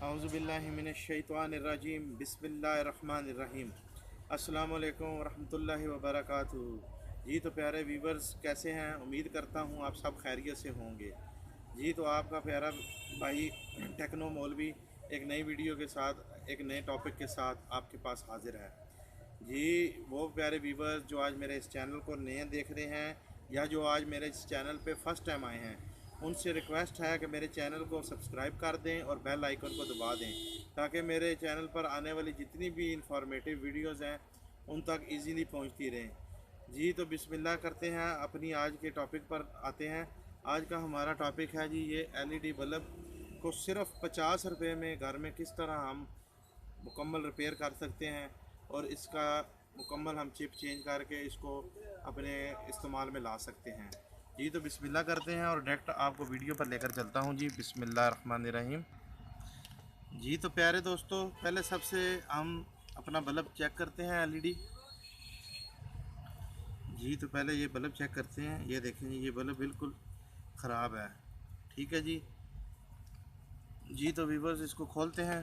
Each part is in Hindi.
औज़ुबिल्लाहिमिनश्शैतानिर्रजीम बिस्मिल्लाहिर्रहमानिर्रहीम। अस्सलाम वालेकुम वरहमतुल्लाहि वबरकातुहू। जी तो प्यारे व्यूवर्स, कैसे हैं? उम्मीद करता हूँ आप सब खैरियत से होंगे। जी तो आपका प्यारा भाई टेक्नो मौलवी एक नई वीडियो के साथ, एक नए टॉपिक के साथ आपके पास हाजिर है। जी, वो प्यारे व्यूवर्स जो आज मेरे इस चैनल को नए देख रहे हैं या जो आज मेरे इस चैनल पे फर्स्ट टाइम आए हैं, उनसे रिक्वेस्ट है कि मेरे चैनल को सब्सक्राइब कर दें और बेल आइकन को दबा दें, ताकि मेरे चैनल पर आने वाली जितनी भी इंफॉर्मेटिव वीडियोस हैं उन तक इजीली पहुंचती रहें। जी तो बिस्मिल्लाह करते हैं, अपनी आज के टॉपिक पर आते हैं। आज का हमारा टॉपिक है जी, ये एलईडी बल्ब को सिर्फ 50 रुपये में घर में किस तरह हम मुकम्मल रिपेयर कर सकते हैं और इसका मुकम्मल हम चिप चेंज करके इसको अपने इस्तेमाल में ला सकते हैं। जी तो बिस्मिल्लाह करते हैं और डायरेक्ट आपको वीडियो पर लेकर चलता हूँ। जी बिस्मिल्लाहिर्रहमानिर्रहीम। जी तो प्यारे दोस्तों, पहले सबसे हम अपना बल्ब चेक करते हैं एलईडी। जी तो पहले ये बल्ब चेक करते हैं। ये देखें जी, ये बल्ब बिल्कुल ख़राब है। ठीक है जी। जी तो व्यूवर्स, इसको खोलते हैं।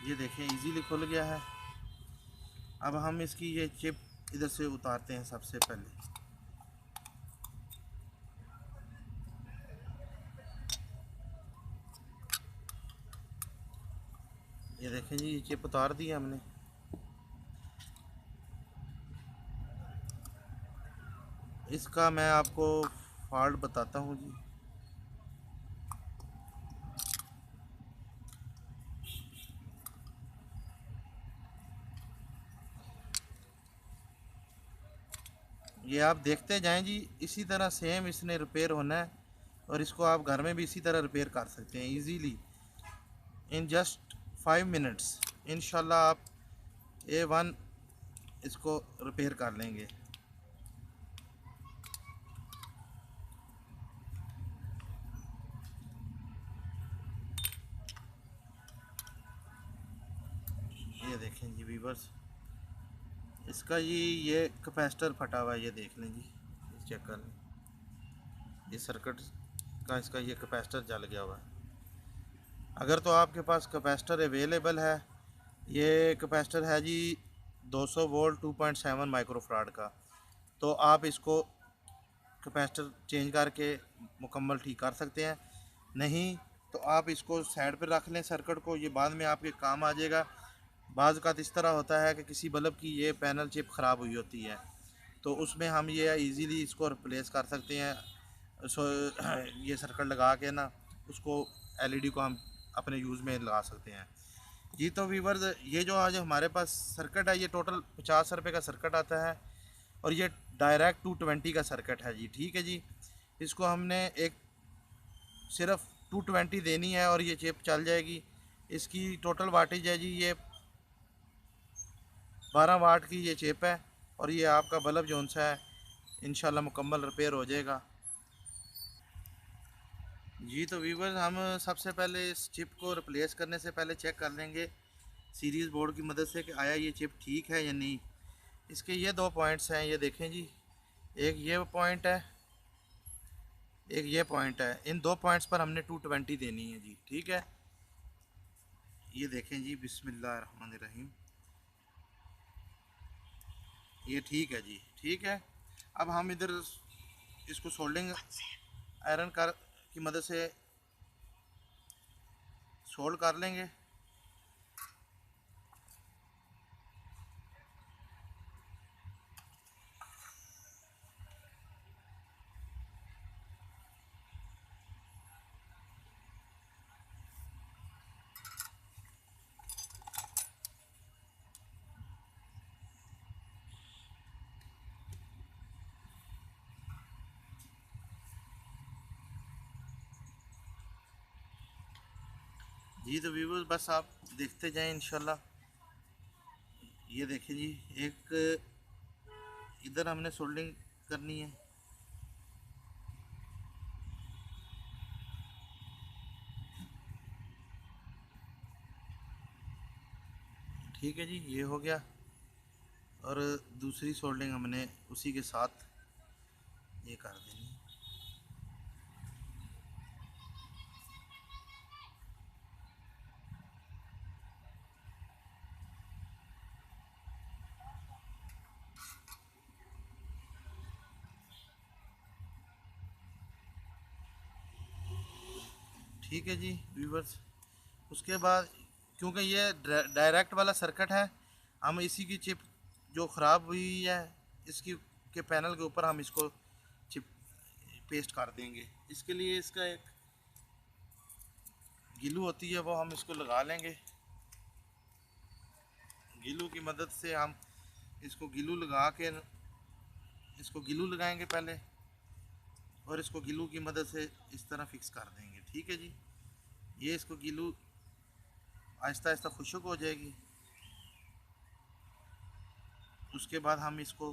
ये देखें, इजीली खुल गया है। अब हम इसकी ये चिप इधर से उतारते हैं सबसे पहले। ये देखें जी, ये चिप उतार दी है हमने। इसका मैं आपको फॉल्ट बताता हूँ जी। ये आप देखते जाएं जी, इसी तरह सेम इसने रिपेयर होना है और इसको आप घर में भी इसी तरह रिपेयर कर सकते हैं इजीली इन जस्ट 5 मिनट्स। इंशाल्लाह आप A1 इसको रिपेयर कर लेंगे। ये देखें जी व्यूवर्स, इसका ये कैपेसिटर फटा हुआ है। ये देख लें जी, चेक कर लें। ये सर्किट का इसका ये कैपेसिटर जल गया हुआ है। अगर तो आपके पास कैपेसिटर अवेलेबल है, ये कैपेसिटर है जी 200 वोल्ट 2.7 माइक्रोफराड का, तो आप इसको कैपेसिटर चेंज करके मुकम्मल ठीक कर सकते हैं। नहीं तो आप इसको साइड पर रख लें सर्किट को, ये बाद में आपके काम आ जाएगा। बाज़ का इस तरह होता है कि किसी बल्ब की ये पैनल चिप ख़राब हुई होती है, तो उसमें हम ये इजीली इसको रिप्लेस कर सकते हैं। सो ये सर्किट लगा के ना, उसको एलईडी को हम अपने यूज़ में लगा सकते हैं। जी तो व्यूवर्स, ये जो आज हमारे पास सर्किट है, ये टोटल 50 रुपये का सर्किट आता है और ये डायरेक्ट 220 का सर्किट है जी। ठीक है जी। इसको हमने एक सिर्फ 220 देनी है और ये चिप चल जाएगी। इसकी टोटल वाटेज है जी, ये 12 वाट की ये चिप है और ये आपका बल्ब जोन सा है इंशाल्लाह मुकम्मल रिपेयर हो जाएगा। जी तो व्यूवर्स, हम सबसे पहले इस चिप को रिप्लेस करने से पहले चेक कर लेंगे सीरीज़ बोर्ड की मदद से कि आया ये चिप ठीक है या नहीं। इसके ये दो पॉइंट्स हैं, ये देखें जी। एक ये पॉइंट है, एक ये पॉइंट है। इन दो पॉइंट्स पर हमने 220 देनी है जी। ठीक है। ये देखें जी, बिस्मिल्लाहिर्रहमानिर्रहीम। ये ठीक है जी। ठीक है। अब हम इधर इसको सोल्डिंग आयरन कर की मदद से सोल्ड कर लेंगे। जी तो व्यूवर्स, बस आप देखते जाएं इंशाल्लाह। ये देखें जी, एक इधर हमने सोल्डिंग करनी है। ठीक है जी, ये हो गया। और दूसरी सोल्डिंग हमने उसी के साथ ये कर देनी। ठीक है जी व्यूवर्स। उसके बाद क्योंकि ये डायरेक्ट वाला सर्किट है, हम इसी की चिप जो ख़राब हुई है इसकी के पैनल के ऊपर हम इसको चिप पेस्ट कर देंगे। इसके लिए इसका एक गिलू होती है वो हम इसको लगा लेंगे। गिलू की मदद से हम इसको गिलू लगा के इसको गिलू लगाएंगे पहले, और इसको गिलू की मदद से इस तरह फिक्स कर देंगे। ठीक है जी। ये इसको गिलू आहिस्ता आहिस्ता खुशक हो जाएगी। उसके बाद हम इसको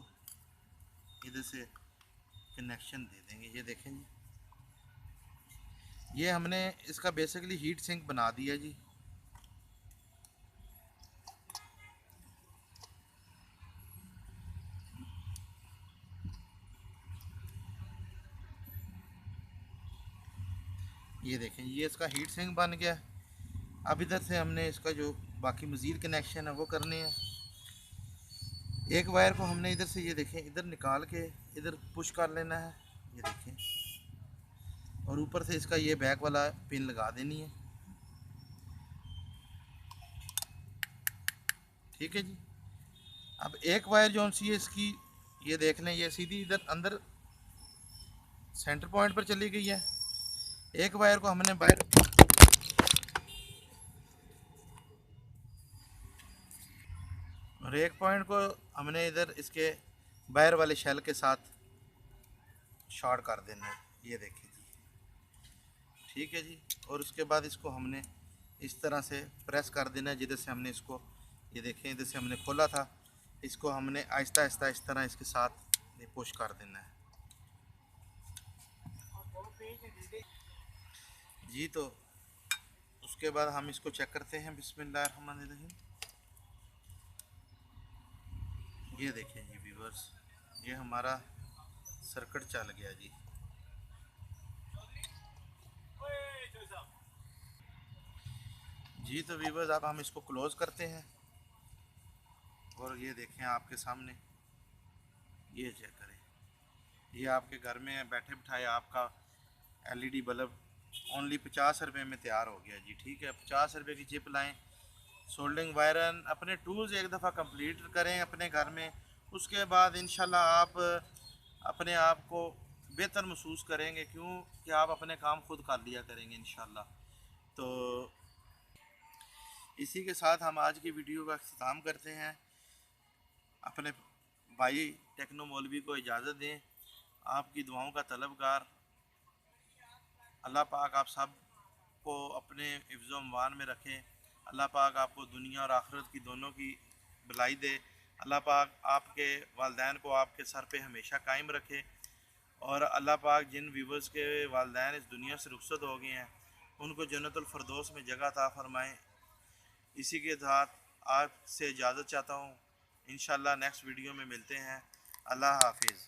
इधर से कनेक्शन दे देंगे। ये देखें जी, ये हमने इसका बेसिकली हीट सिंक बना दिया जी। ये देखें, ये इसका हीट सिंक बन गया। अब इधर से हमने इसका जो बाकी मज़ीद कनेक्शन है वो करने हैं। एक वायर को हमने इधर से, ये देखें, इधर निकाल के इधर पुश कर लेना है। ये देखें, और ऊपर से इसका ये बैक वाला पिन लगा देनी है। ठीक है जी। अब एक वायर जो सी है इसकी, ये देख लें, ये सीधी इधर अंदर सेंटर पॉइंट पर चली गई है। एक वायर को हमने बाहर, और एक पॉइंट को हमने इधर इसके बाहर वाले शेल के साथ शॉर्ट कर देना है। ये देखें जी। ठीक है जी। और उसके बाद इसको हमने इस तरह से प्रेस कर देना है जिधर से हमने इसको, ये देखें, इधर से हमने खोला था, इसको हमने आहिस्ता आहिस्ता इस तरह इसके साथ पुश कर देना है जी। तो उसके बाद हम इसको चेक करते हैं। बिस्मिल्लाहिर्रहमानिर्रहीम। ये देखें जी व्यूअर्स, ये हमारा सर्किट चल गया जी। जी तो व्यूअर्स, अब हम इसको क्लोज़ करते हैं, और ये देखें आपके सामने, ये चेक करें, ये आपके घर में बैठे बिठाए आपका एलईडी बल्ब ओनली 50 रुपये में तैयार हो गया जी। ठीक है, 50 रुपये की चिप लाएं, सोल्डिंग वायरन, अपने टूल्स एक दफ़ा कंप्लीट करें अपने घर में। उसके बाद इंशाल्लाह आप अपने आप को बेहतर महसूस करेंगे, क्यों कि आप अपने काम खुद कर लिया करेंगे इंशाल्लाह। तो इसी के साथ हम आज की वीडियो का अख्ताम करते हैं। अपने भाई टेक्नो मौलवी को इजाज़त दें। आपकी दुआओं का तलबगार अल्लाह पाक आप सब को अपने हिफ्ज़ व अमान में रखें। अल्लाह पाक आपको दुनिया और आखिरत की दोनों की भलाई दे। अल्लाह पाक आपके वालदैन को आपके सर पे हमेशा कायम रखे, और अल्लाह पाक जिन व्यूवर्स के वालदैन इस दुनिया से रुखसत हो गए हैं उनको जन्नतुल फिरदौस में जगह अता फरमाएँ। इसी के साथ आपसे इजाज़त चाहता हूँ। इंशाल्लाह नेक्स्ट वीडियो में मिलते हैं। अल्लाह हाफिज़।